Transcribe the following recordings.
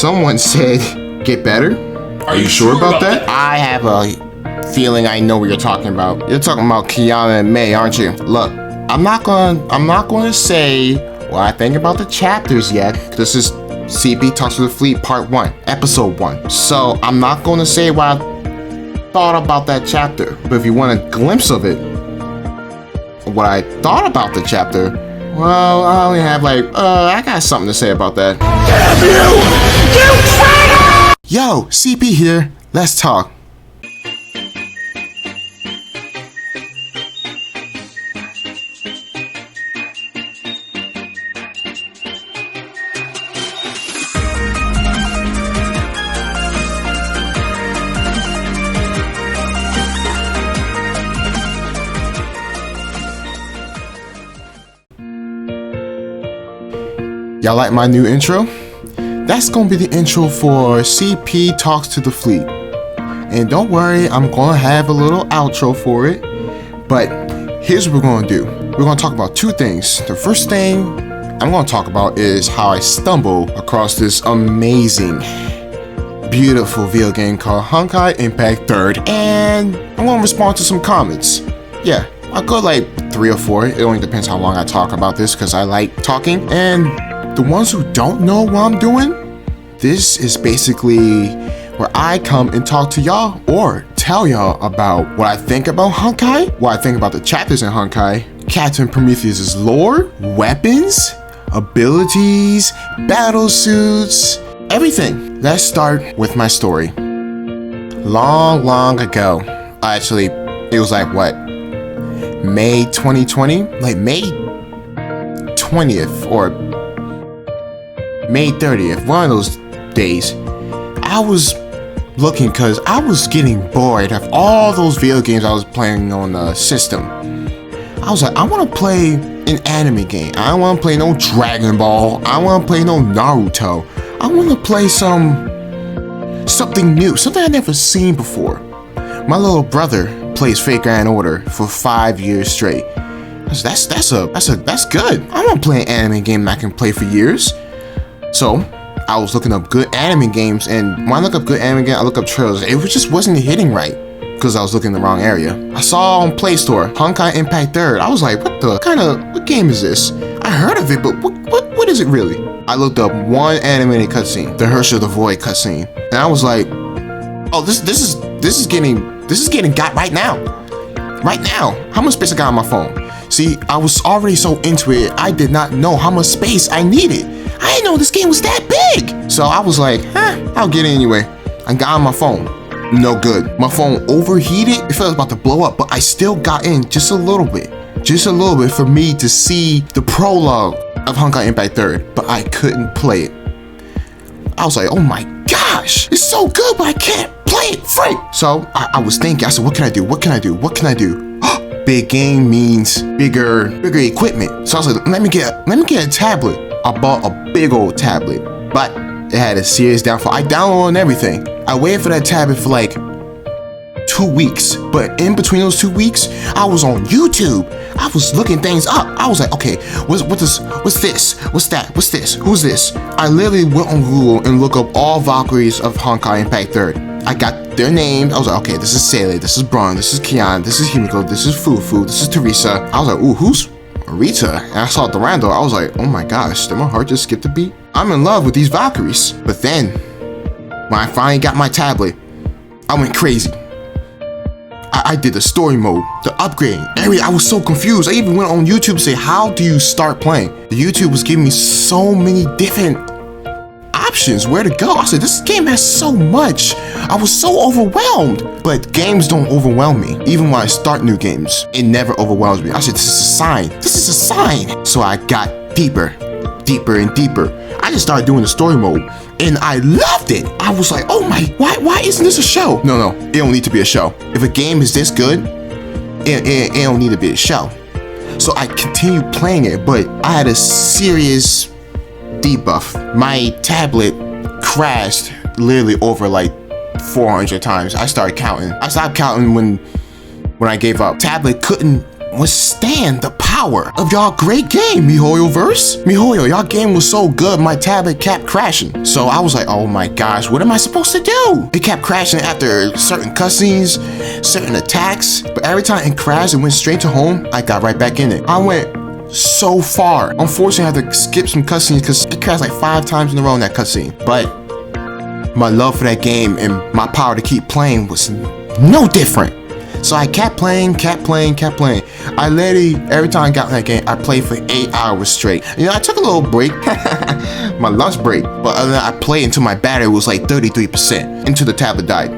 Someone said, get better? Are you sure about that? I have a feeling I know what you're talking about. You're talking about Kiana and May, aren't you? Look, I'm not gonna say what I think about the chapters yet. This is CP Talks to the Fleet Part 1, Episode 1. So I'm not gonna say what I thought about that chapter. But if you want a glimpse of it, what I thought about the chapter, well, I only have I got something to say about that. Damn you! You traitor! Yo, CP here. Let's talk. Y'all like my new intro? That's gonna be the intro for CP Talks to the Fleet. And don't worry, I'm gonna have a little outro for it. But here's what we're gonna do. We're gonna talk about two things. The first thing I'm gonna talk about is how I stumbled across this amazing, beautiful video game called Honkai Impact 3rd. And I'm gonna respond to some comments. Yeah, I'll go like 3 or 4. It only depends how long I talk about this because I like talking. And the ones who don't know what I'm doing, this is basically where I come and talk to y'all or tell y'all about what I think about Honkai, what I think about the chapters in Honkai, Captain Prometheus' lore, weapons, abilities, battle suits, everything. Let's start with my story. Long ago, actually, it was like what? May 2020? Like May 20th or May 30th, one of those days, I was looking because I was getting bored of all those video games I was playing on the system. I was like, I want to play an anime game. I don't want to play no Dragon Ball. I don't want to play no Naruto. I want to play something new, something I've never seen before. My little brother plays Fate Grand Order for 5 years straight. That's good. I want to play an anime game I can play for years. So I was looking up good anime games, and when I look up good anime games, I look up trailers. It just wasn't hitting right because I was looking in the wrong area. I saw on Play Store Honkai Impact 3rd. I was like, what game is this? I heard of it, but what is it really? I looked up one animated cutscene, the Herrscher the Void cutscene, and I was like, oh, this is getting got right now. Right now. How much space I got on my phone? See, I was already so into it, I did not know how much space I needed. I didn't know this game was that big. So I was like, I'll get it anyway. I got on my phone. No good. My phone overheated. It felt about to blow up, but I still got in just a little bit. Just a little bit for me to see the prologue of Honkai Impact 3rd, but I couldn't play it. I was like, oh my gosh, it's so good, but I can't play it free. So I was thinking, I said, what can I do? Big game means bigger equipment. So I was like, let me get a tablet. I bought a big old tablet, but it had a serious downfall. I downloaded everything. I waited for that tablet for like 2 weeks, but in between those 2 weeks, I was on YouTube. I was looking things up. I was like, okay, what's this? What's that? What's this? Who's this? I literally went on Google and looked up all Valkyries of Honkai Impact 3rd. I got their names. I was like, okay, this is Seele, this is Braun, this is Kian, this is Himiko, this is Fufu, this is Teresa. I was like, ooh, who's Rita? And I saw Durando. I was like, oh my gosh, did my heart just skip a beat? I'm in love with these Valkyries. But then, when I finally got my tablet, I went crazy. I did the story mode, the upgrade, I was so confused. I even went on YouTube to say, how do you start playing? The YouTube was giving me so many different options where to go. I said, this game has so much. I was so overwhelmed. But games don't overwhelm me. Even when I start new games, it never overwhelms me. I said, this is a sign. This is a sign. So I got deeper and deeper. I just started doing the story mode and I loved it. I was like, oh my, why isn't this a show? No, it don't need to be a show. If a game is this good, it don't need to be a show. So I continued playing it, but I had a serious debuff. My tablet crashed literally over like 400 times. I started counting. I stopped counting when I gave up. Tablet withstand the power of y'all great game, MiHoYoverse. MiHoYo, y'all game was so good, my tablet kept crashing. So I was like, oh my gosh, what am I supposed to do? It kept crashing after certain cutscenes, certain attacks, but every time it crashed and went straight to home, I got right back in it. I went so far. Unfortunately, I had to skip some cutscenes because it crashed like 5 times in a row in that cutscene. But my love for that game and my power to keep playing was no different. So I kept playing. I literally, every time I got in that game, I played for 8 hours straight. You know, I took a little break, my lunch break, but other than that, I played until my battery was like 33%, until the tablet died.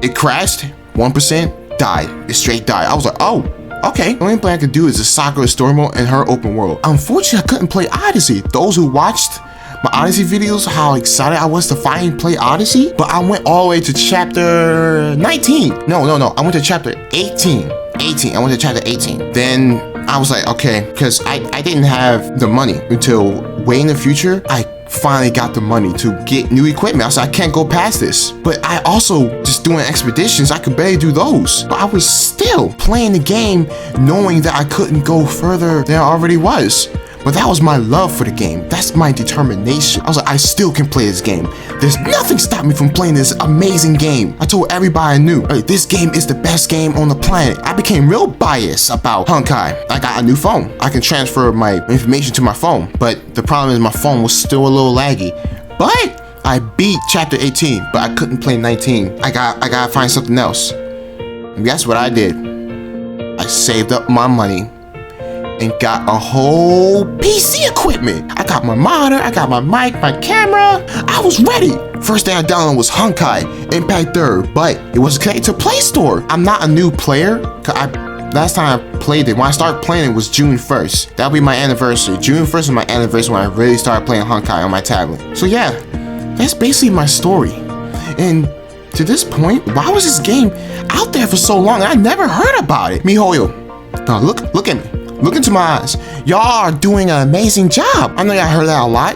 It crashed, 1%, died. It straight died. I was like, oh, okay. The only thing I could do is the Sakura story mode and her open world. Unfortunately, I couldn't play Odyssey. Those who watched my Odyssey videos, how excited I was to finally play Odyssey, but I went all the way to chapter 19. No, I went to chapter 18. I went to chapter 18. Then I was like, okay, because I didn't have the money until way in the future. I finally got the money to get new equipment. I said, I can't go past this. But I also, just doing expeditions, I could barely do those. But I was still playing the game knowing that I couldn't go further than I already was. But that was my love for the game. That's my determination. I was like, I still can play this game. There's nothing stopping me from playing this amazing game. I told everybody I knew, this game is the best game on the planet. I became real biased about Honkai. I got a new phone. I can transfer my information to my phone, but the problem is my phone was still a little laggy. But I beat chapter 18, but I couldn't play 19. I gotta find something else. And guess what I did? I saved up my money and got a whole PC equipment. I got my monitor, I got my mic, my camera. I was ready. First thing I downloaded was Honkai Impact 3rd, but it wasn't connected to Play Store. I'm not a new player. Last time I played it, when I started playing it was June 1st. That'll be my anniversary. June 1st is my anniversary when I really started playing Honkai on my tablet. So yeah, that's basically my story. And to this point, why was this game out there for so long? I never heard about it. MiHoYo, now look at me. Look into my eyes. Y'all are doing an amazing job. I know y'all heard that a lot,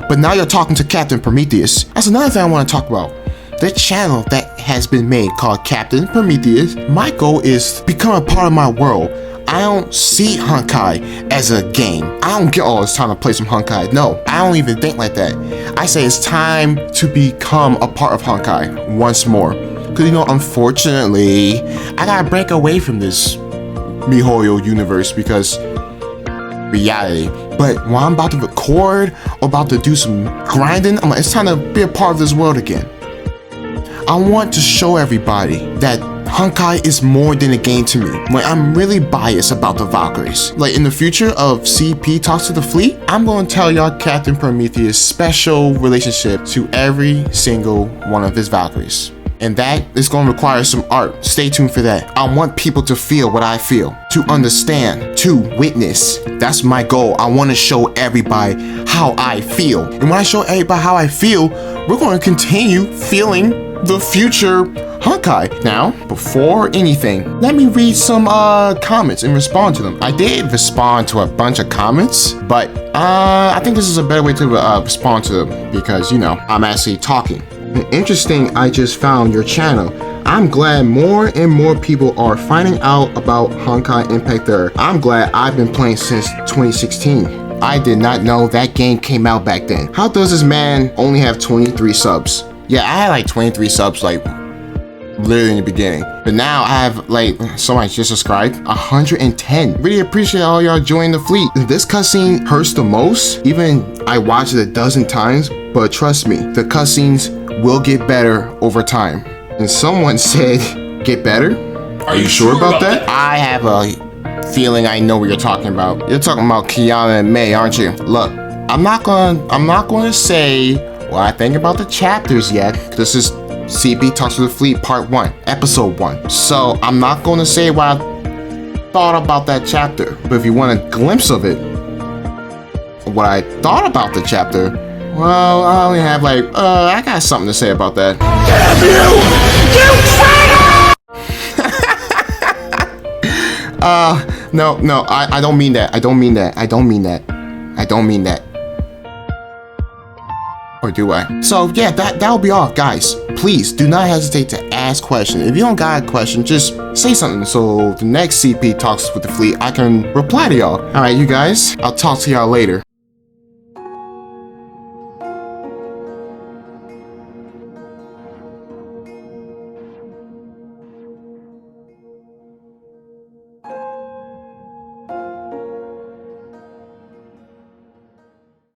but now you're talking to Captain Prometheus. That's another thing I want to talk about. The channel that has been made called Captain Prometheus. My goal is to become a part of my world. I don't see Honkai as a game. I don't get, oh, it's time to play some Honkai. No, I don't even think like that. I say it's time to become a part of Honkai once more. Because, you know, unfortunately, I gotta break away from this MiHoYo universe because reality. But when I'm about to record or about to do some grinding, I'm like, it's time to be a part of this world again. I want to show everybody that Honkai is more than a game to me. When I'm really biased about the Valkyries. Like in the future of CP Talks to the Fleet, I'm going to tell y'all Captain Prometheus' special relationship to every single one of his Valkyries. And that is going to require some art. Stay tuned for that. I want people to feel what I feel, to understand, to witness. That's my goal. I want to show everybody how I feel. And when I show everybody how I feel, we're going to continue feeling the future Honkai. Now, before anything, let me read some comments and respond to them. I did respond to a bunch of comments, but I think this is a better way to respond to them because, you know, I'm actually talking. Interesting, I just found your channel. I'm glad more and more people are finding out about Honkai Impact 3rd. I'm glad I've been playing since 2016. I did not know that game came out back then. How does this man only have 23 subs? Yeah, I had like 23 subs like literally in the beginning. But now I have like, somebody just subscribed, 110. Really appreciate all y'all joining the fleet. This cutscene hurts the most. Even I watched it a dozen times, but trust me, the cutscenes will get better over time. And someone said, get better? Are you sure about that? I have a feeling I know what you're talking about. You're talking about Kiana and May, aren't you? Look, I'm not gonna say what I think about the chapters yet. This is CP Talks to the Fleet Part 1, Episode 1. So I'm not gonna say what I thought about that chapter. But if you want a glimpse of it, what I thought about the chapter, well, I only have like, I got something to say about that. Damn you! No, I don't mean that. I don't mean that. Or do I? So yeah, that'll be all, guys. please do not hesitate to ask questions. If you don't got a question, just say something so the next CP talks with the fleet, I can reply to y'all. Alright, you guys, I'll talk to y'all later.